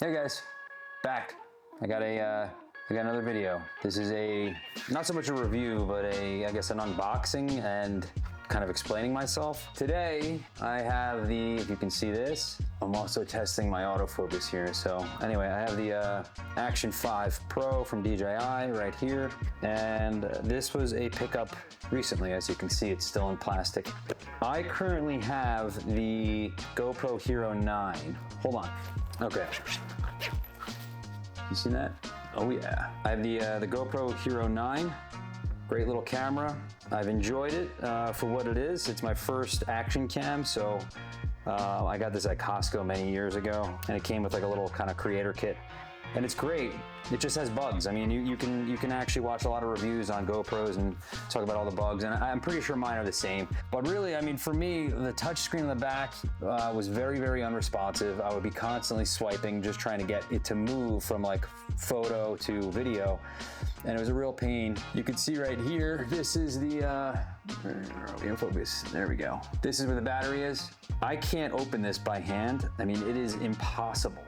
Hey guys, back. I got another video. This is not so much a review, but I guess an unboxing and kind of explaining myself. Today, I have if you can see this, I'm also testing my autofocus here. So anyway, I have the Action 5 Pro from DJI right here. And this was a pickup recently. As you can see, it's still in plastic. I currently have the GoPro Hero 9. Hold on. Okay. You see that? Oh yeah. I have the GoPro Hero 9. Great little camera. I've enjoyed it for what it is. It's my first action cam, so I got this at Costco many years ago, and it came with like a little kind of creator kit. And it's great. It just has bugs. I mean, you can actually watch a lot of reviews on GoPros and talk about all the bugs, and I'm pretty sure mine are the same. But really, I mean, for me, the touch screen in the back was very, very unresponsive. I would be constantly swiping, just trying to get it to move from like photo to video, and it was a real pain. You can see right here, this is the, in focus, there we go. This is where the battery is. I can't open this by hand. I mean, it is impossible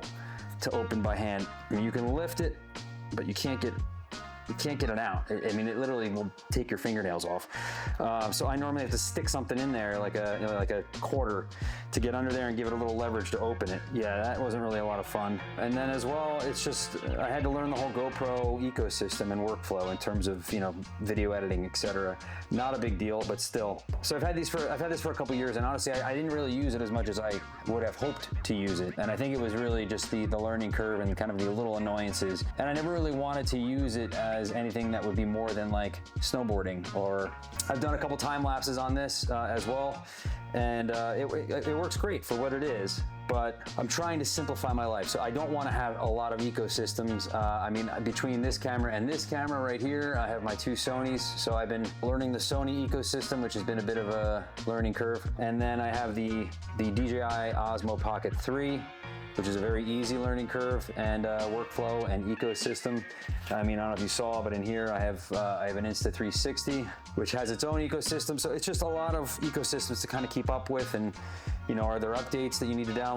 to open by hand. I mean, you can lift it, but you can't get it out. I mean, it literally will take your fingernails off. So I normally have to stick something in there, like a quarter, to get under there and give it a little leverage to open it. Yeah, that wasn't really a lot of fun. And then as well, it's just, I had to learn the whole GoPro ecosystem and workflow in terms of, video editing, etc. Not a big deal, but still. So I've had this for a couple years, and honestly, I didn't really use it as much as I would have hoped to use it. And I think it was really just the learning curve and kind of the little annoyances. And I never really wanted to use it as anything that would be more than like snowboarding. Or I've done a couple time lapses on this as well, and it works great for what it is. But I'm trying to simplify my life, so I don't want to have a lot of ecosystems. I mean, between this camera and this camera right here, I have my two Sonys, so I've been learning the Sony ecosystem, which has been a bit of a learning curve. And then I have the DJI Osmo Pocket 3, which is a very easy learning curve and workflow and ecosystem. I mean, I don't know if you saw, but in here I have an Insta360, which has its own ecosystem. So it's just a lot of ecosystems to kind of keep up with. And are there updates that you need to download?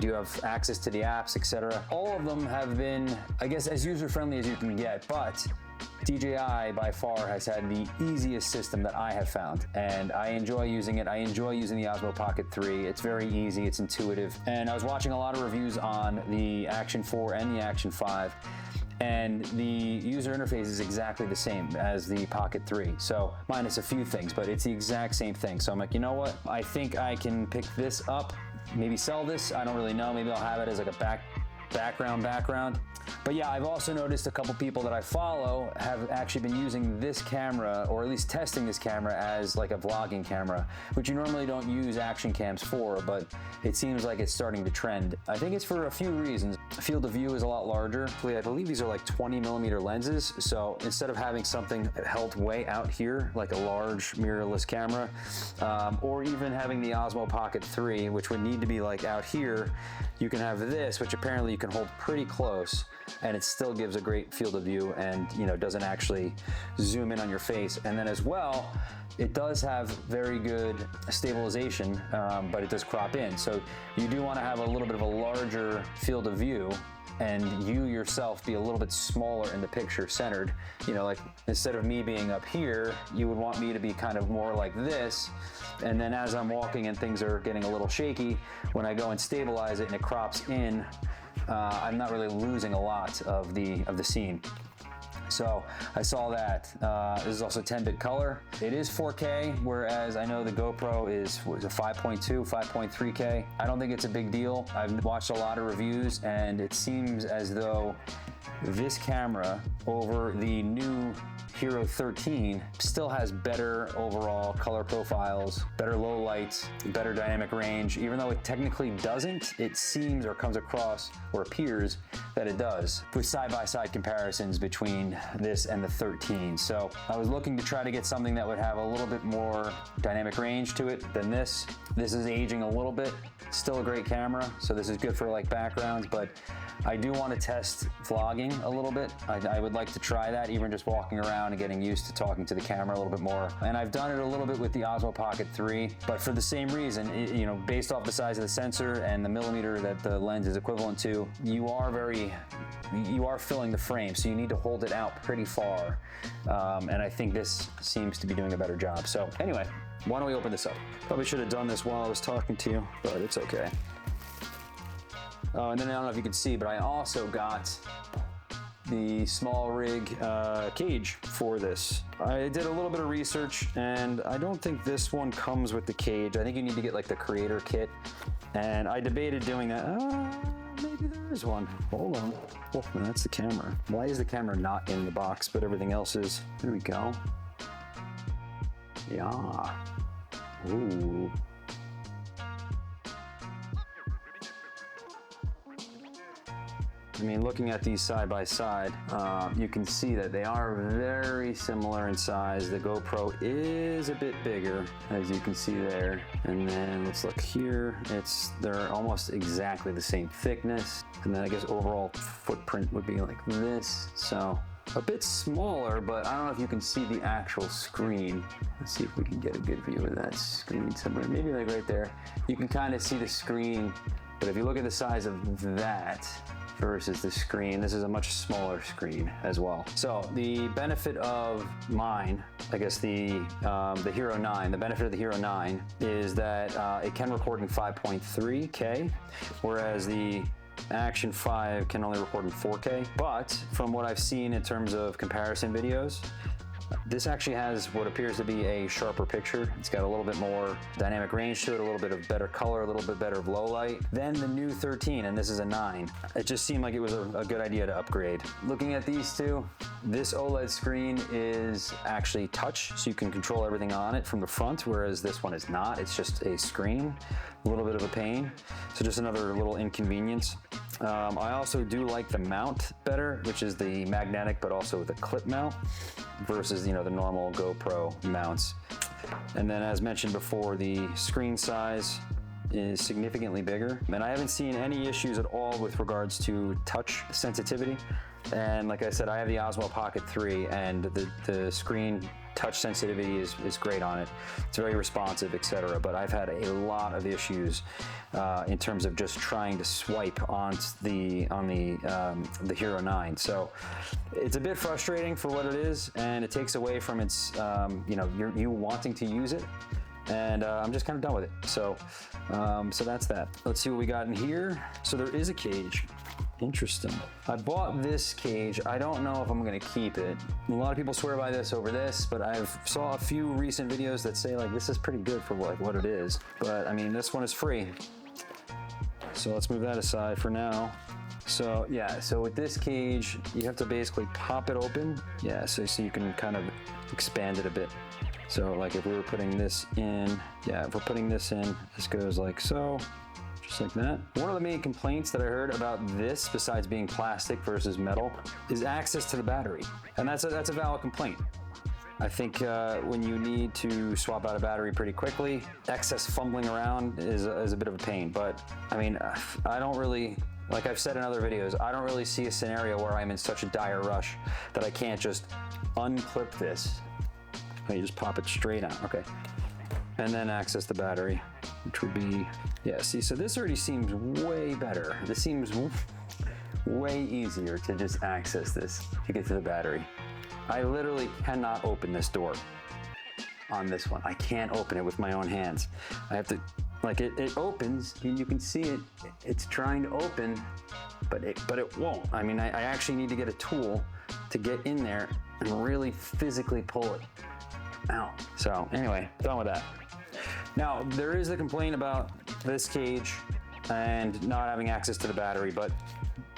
Do you have access to the apps, etc.? All of them have been, I guess, as user-friendly as you can get, but DJI by far has had the easiest system that I have found, and I enjoy using it. I enjoy using the Osmo Pocket 3. It's very easy, it's intuitive. And I was watching a lot of reviews on the Action 4 and the Action 5, and the user interface is exactly the same as the Pocket 3. So minus a few things, but it's the exact same thing. So I'm like, you know what? I think I can pick this up, maybe sell this. I don't really know. Maybe I'll have it as like a background. But yeah, I've also noticed a couple people that I follow have actually been using this camera, or at least testing this camera as like a vlogging camera, which you normally don't use action cams for, but it seems like it's starting to trend. I think it's for a few reasons. Field of view is a lot larger. I believe these are like 20mm lenses, so instead of having something held way out here, like a large mirrorless camera, or even having the Osmo Pocket 3, which would need to be like out here, you can have this, which apparently you can hold pretty close, and it still gives a great field of view and doesn't actually zoom in on your face. And then as well, it does have very good stabilization, but it does crop in. So you do want to have a little bit of a larger field of view, and you yourself be a little bit smaller in the picture, centered. Like instead of me being up here, you would want me to be kind of more like this. And then as I'm walking and things are getting a little shaky, when I go and stabilize it and it crops in, I'm not really losing a lot of the scene. So I saw that. This is also 10-bit color. It is 4K, whereas I know the GoPro is a 5.2, 5.3K. I don't think it's a big deal. I've watched a lot of reviews, and it seems as though this camera over the new Hero 13 still has better overall color profiles, better low lights, better dynamic range. Even though it technically doesn't, it seems or comes across or appears that it does, with side-by-side comparisons between this and the 13. So I was looking to try to get something that would have a little bit more dynamic range to it than this. This is aging a little bit. Still a great camera, so this is good for like backgrounds, but I do want to test vlogging a little bit. I would like to try that, even just walking around kind of getting used to talking to the camera a little bit more. And I've done it a little bit with the Osmo Pocket 3, but for the same reason, you know, based off the size of the sensor and the millimeter that the lens is equivalent to, you are filling the frame, so you need to hold it out pretty far. And I think this seems to be doing a better job. So anyway, why don't we open this up? Probably should have done this while I was talking to you, but it's okay. And then I don't know if you can see, but I also got the small rig cage for this. I did a little bit of research, and I don't think this one comes with the cage. I think you need to get like the creator kit, and I debated doing that. Maybe there is one. Hold on. Oh, that's the camera. Why is the camera not in the box, but everything else is? There we go. Yeah. Ooh. I mean, looking at these side by side, you can see that they are very similar in size. The GoPro is a bit bigger, as you can see there. And then let's look here. They're almost exactly the same thickness. And then I guess overall footprint would be like this. So a bit smaller, but I don't know if you can see the actual screen. Let's see if we can get a good view of that screen somewhere. Maybe like right there. You can kind of see the screen, but if you look at the size of that versus the screen, this is a much smaller screen as well. So the benefit of mine, I guess the Hero 9, the benefit of the Hero 9 is that it can record in 5.3K, whereas the Action 5 can only record in 4K. But from what I've seen in terms of comparison videos, this actually has what appears to be a sharper picture. It's got a little bit more dynamic range to it, a little bit of better color, a little bit better of low light than the new 13, and this is a 9. It just seemed like it was a good idea to upgrade. Looking at these two, this OLED screen is actually touch, so you can control everything on it from the front, whereas this one is not. It's just a screen, a little bit of a pain. So just another little inconvenience. I also do like the mount better, which is the magnetic but also the clip mount versus, you know, the normal GoPro mounts. And then as mentioned before, the screen size is significantly bigger, and I haven't seen any issues at all with regards to touch sensitivity. And like I said, I have the Osmo Pocket 3, and the screen touch sensitivity is great on it. It's very responsive, etc. But I've had a lot of issues in terms of just trying to swipe on the Hero 9. So it's a bit frustrating for what it is, and it takes away from its you know, you wanting to use it. And I'm just kind of done with it. So that's that. Let's see what we got in here. So there is a cage. Interesting. I bought this cage. I don't know if I'm gonna keep it. A lot of people swear by this over this, but I've saw a few recent videos that say like this is pretty good for like what it is. But I mean, this one is free. So let's move that aside for now. So yeah, so with this cage, you have to basically pop it open. Yeah, so you can kind of expand it a bit. So like if we were putting this in, yeah, if we're putting this in, this goes like so. Just like that. One of the main complaints that I heard about this, besides being plastic versus metal, is access to the battery. And that's a valid complaint. I think when you need to swap out a battery pretty quickly, excess fumbling around is a bit of a pain. But I mean, I don't really, like I've said in other videos, I don't really see a scenario where I'm in such a dire rush that I can't just unclip this. Oh, you just pop it straight out, okay. And then access the battery, which would be, yeah, see, so this already seems way better. This seems way easier to just access this to get to the battery. I literally cannot open this door on this one. I can't open it with my own hands. I have to, like it opens, and you can see it, it's trying to open, but it won't. I mean, I actually need to get a tool to get in there and really physically pull it out. So anyway, done with that. Now, there is a complaint about this cage and not having access to the battery, but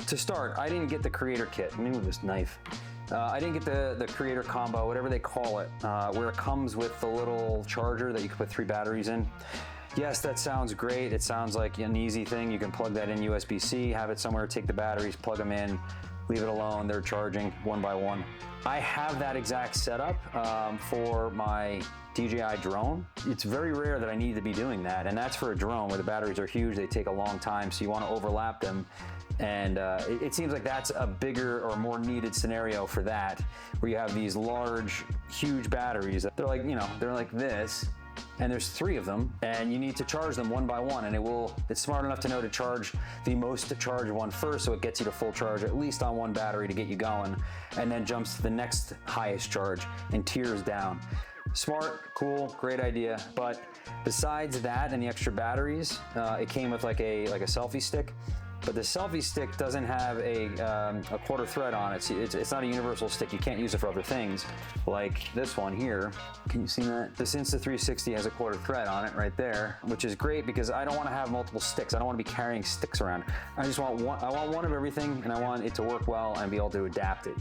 to start, I didn't get the creator kit. Let me move this knife. I didn't get the creator combo, whatever they call it, where it comes with the little charger that you can put 3 batteries in. Yes, that sounds great. It sounds like an easy thing. You can plug that in USB-C, have it somewhere, take the batteries, plug them in, leave it alone, they're charging one by one. I have that exact setup for my DJI drone. It's very rare that I need to be doing that, and that's for a drone where the batteries are huge, they take a long time, so you want to overlap them. And it seems like that's a bigger or more needed scenario for that, where you have these large, huge batteries. They're like, you know, they're like this, and there's 3 of them, and you need to charge them one by one, and it's smart enough to know to charge the most charged one first, so it gets you to full charge, at least on one battery to get you going, and then jumps to the next highest charge and tiers down. Smart, cool, great idea. But besides that and the extra batteries, it came with like a selfie stick. But the selfie stick doesn't have a quarter thread on it. It's not a universal stick. You can't use it for other things, like this one here. Can you see that? This Insta360 has a quarter thread on it right there, which is great because I don't want to have multiple sticks. I don't want to be carrying sticks around. I just want one. I want one of everything, and I want it to work well and be able to adapt it.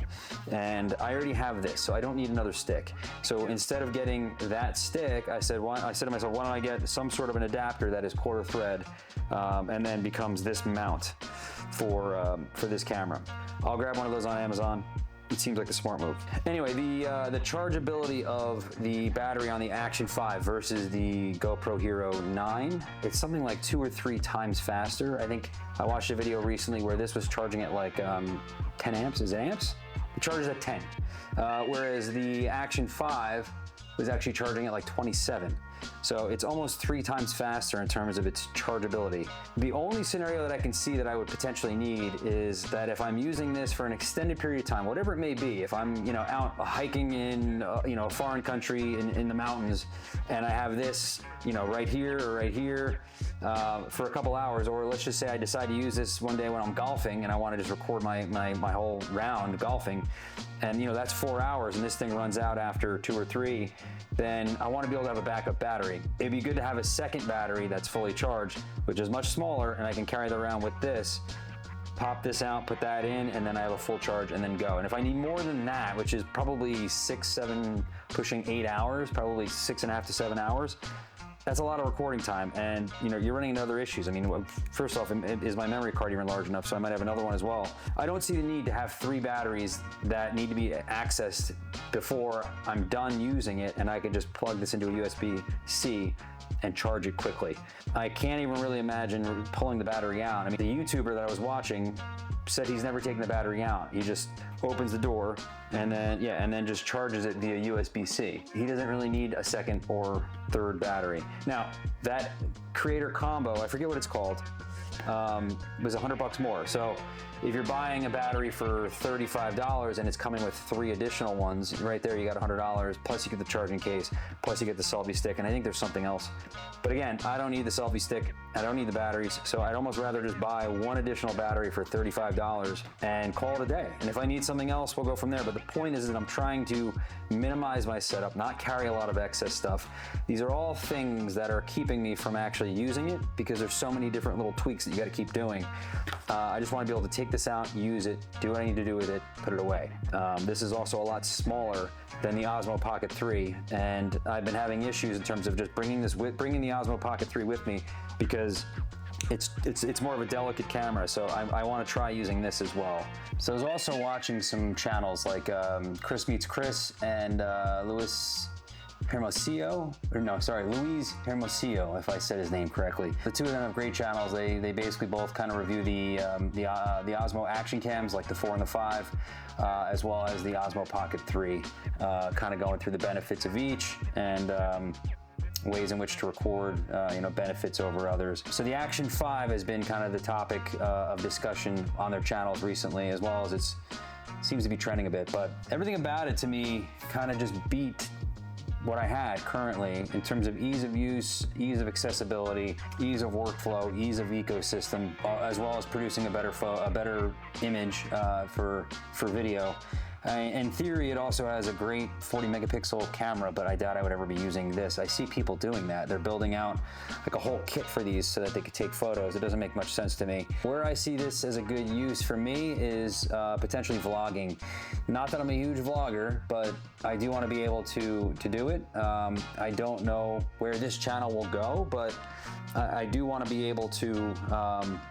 And I already have this, so I don't need another stick. So instead of getting that stick, I said to myself, why don't I get some sort of an adapter that is quarter thread, and then becomes this mount for this camera. I'll grab one of those on Amazon. It seems like a smart move. Anyway, the chargeability of the battery on the Action 5 versus the GoPro Hero 9, it's something like 2 or 3 times faster. I think I watched a video recently where this was charging at like 10 amps. Is it amps? It charges at 10, whereas the Action 5 was actually charging at like 27. So it's almost 3 times faster in terms of its chargeability. The only scenario that I can see that I would potentially need is that if I'm using this for an extended period of time, whatever it may be, if I'm out hiking in a foreign country in the mountains, and I have this right here or right here for a couple hours, or let's just say I decide to use this one day when I'm golfing and I want to just record my whole round golfing, and that's 4 hours and this thing runs out after 2 or 3, then I want to be able to have a backup battery. It'd be good to have a second battery that's fully charged, which is much smaller, and I can carry that around with this, pop this out, put that in, and then I have a full charge and then go. And if I need more than that, which is probably 6, 7, pushing 8 hours, probably 6.5 to 7 hours, that's a lot of recording time, and you're running into other issues. I mean, first off, is my memory card even large enough? So I might have another one as well. I don't see the need to have 3 batteries that need to be accessed before I'm done using it, and I can just plug this into a USB-C and charge it quickly. I can't even really imagine pulling the battery out. I mean, the YouTuber that I was watching said he's never taken the battery out. He just opens the door and then just charges it via USB-C. He doesn't really need a second or third battery. Now, that creator combo, I forget what it's called, was $100 more. So if you're buying a battery for $35 and it's coming with 3 additional ones, right there you got $100, plus you get the charging case, plus you get the selfie stick, and I think there's something else. But again, I don't need the selfie stick, I don't need the batteries, so I'd almost rather just buy 1 additional battery for $35 and call it a day. And if I need something else, we'll go from there. But the point is that I'm trying to minimize my setup, not carry a lot of excess stuff. These are all things that are keeping me from actually using it because there's so many different little tweaks that you got to keep doing. I just want to be able to take this out, use it, do what I need to do with it, put it away. This is also a lot smaller than the Osmo Pocket 3, and I've been having issues in terms of just bringing the Osmo Pocket 3 with me because it's more of a delicate camera, so I want to try using this as well. So I was also watching some channels like Chris Meets Chris and Luis Hermosillo, if I said his name correctly. The 2 of them have great channels. They basically both kind of review the Osmo Action cams, like the 4 and the 5, as well as the Osmo Pocket 3, kind of going through the benefits of each and ways in which to record, benefits over others. So the Action 5 has been kind of the topic of discussion on their channels recently, as well as it seems to be trending a bit. But everything about it to me kind of just beat what I had currently in terms of ease of use, ease of accessibility, ease of workflow, ease of ecosystem, as well as producing a better image for video. In theory, it also has a great 40 megapixel camera, but I doubt I would ever be using this. I see people doing that. They're building out like a whole kit for these so that they could take photos. It doesn't make much sense to me. Where I see this as a good use for me is potentially vlogging. Not that I'm a huge vlogger, but I do want to be able to do it. I don't know where this channel will go, but I do want to be able to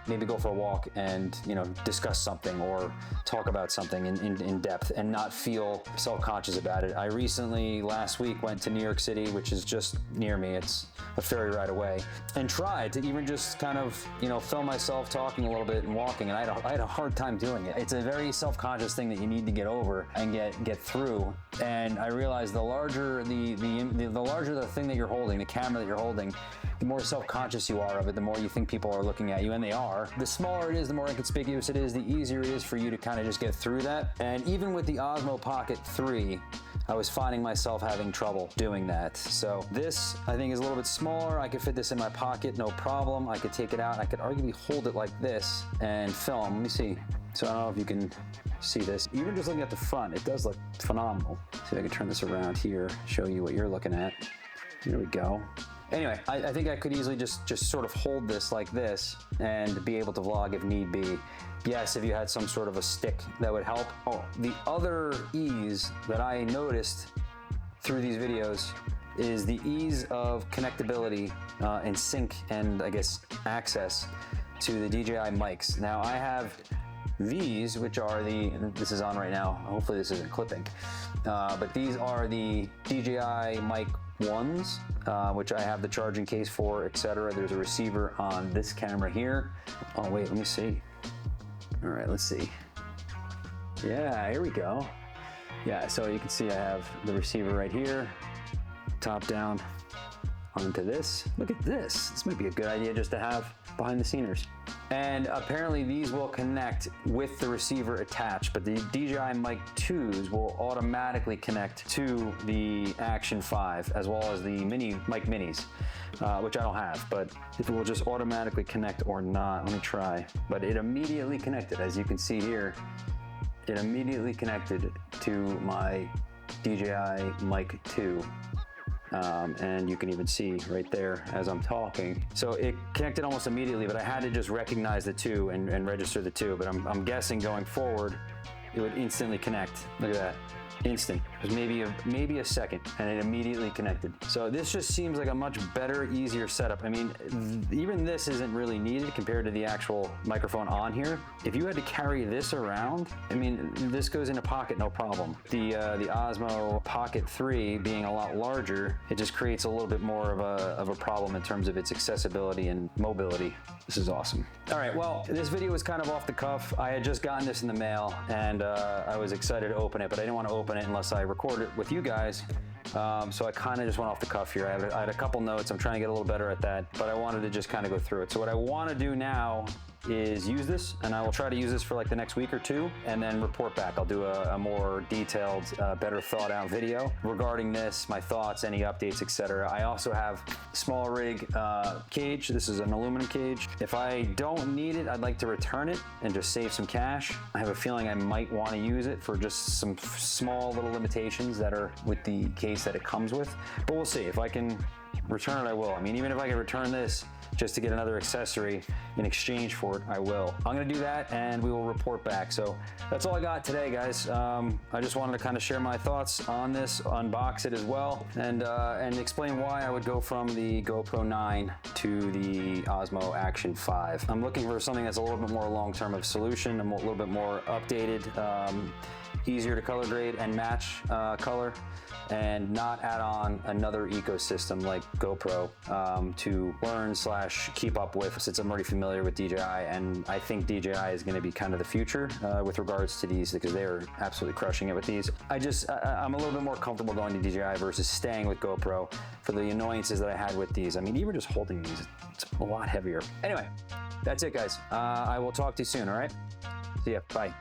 maybe go for a walk and, you know, discuss something or talk about something in depth and not feel self-conscious about it. I recently, last week, went to New York City, which is just near me. It's a ferry ride away, and tried to even just kind of, you know, film myself talking a little bit and walking, and I had a hard time doing it. It's a very self-conscious thing that you need to get over and get through. And I realized the larger the larger the thing that you're holding, the camera that you're holding, the more self-conscious you are of it, the more you think people are looking at you, and they are. The smaller it is, the more inconspicuous it is, the easier it is for you to kind of just get through that. And even with the Osmo Pocket 3, I was finding myself having trouble doing that. So this, I think, is a little bit smaller. I could fit this in my pocket, no problem. I could take it out. I could arguably hold it like this and film. Let me see. So I don't know if you can see this. Even just looking at the front, it does look phenomenal. See if I can turn this around here, show you what you're looking at. There we go. Anyway, I think I could easily just sort of hold this like this and be able to vlog if need be. Yes, if you had some sort of a stick that would help. Oh, the other ease that I noticed through these videos is the ease of connectability and sync and, I guess, access to the DJI mics. Now, I have these, which are this is on right now. Hopefully this isn't clipping. But these are the DJI mic ones, which I have the charging case for, etc. There's a receiver on this camera here. Oh wait, let me see. All right, let's see. Yeah, here we go. Yeah, so you can see I have the receiver right here, top down onto this. Look at this. This might be a good idea just to have behind the sceners. And apparently these will connect with the receiver attached, but the DJI Mic 2s will automatically connect to the Action 5 as well as the Mic Minis, which I don't have, but if it will just automatically connect or not, let me try. But it immediately connected, as you can see here. It immediately connected to my DJI Mic 2. And you can even see right there as I'm talking. So it connected almost immediately, but I had to just recognize the two and register the two. But I'm guessing going forward, it would instantly connect. Look at that. Instant. It was maybe a second, and it immediately connected. So this just seems like a much better, easier setup. I mean, even this isn't really needed compared to the actual microphone on here. If you had to carry this around, I mean, this goes in a pocket, no problem. The Osmo Pocket 3 being a lot larger, it just creates a little bit more of a problem in terms of its accessibility and mobility. This is awesome. All right, well, this video was kind of off the cuff. I had just gotten this in the mail, and I was excited to open it, but I didn't want to open it unless I record it with you guys. So I kind of just went off the cuff here. I had a couple notes. I'm trying to get a little better at that, but I wanted to just kind of go through it. So what I want to do now is use this, and I will try to use this for like the next week or two and then report back. I'll do a more detailed, better thought out video regarding this, my thoughts, any updates, etc. I also have small rig cage. This is an aluminum cage. If I don't need it, I'd like to return it and just save some cash. I have a feeling I might want to use it for just some small little limitations that are with the case that it comes with, but we'll see. If I can return it, I will. I mean, even if I can return this just to get another accessory in exchange for it, I will. I'm gonna do that and we will report back. So that's all I got today, guys. I just wanted to kind of share my thoughts on this, unbox it as well, and explain why I would go from the GoPro 9 to the Osmo Action 5. I'm looking for something that's a little bit more long-term of solution, a little bit more updated, easier to color grade and match color, and not add on another ecosystem like GoPro to learn / keep up with, since I'm already familiar with DJI, and I think DJI is going to be kind of the future with regards to these, because they're absolutely crushing it with these. I'm a little bit more comfortable going to DJI versus staying with GoPro for the annoyances that I had with these. I mean, even just holding these, it's a lot heavier. Anyway, that's it, guys. I will talk to you soon, all right? See ya. Bye.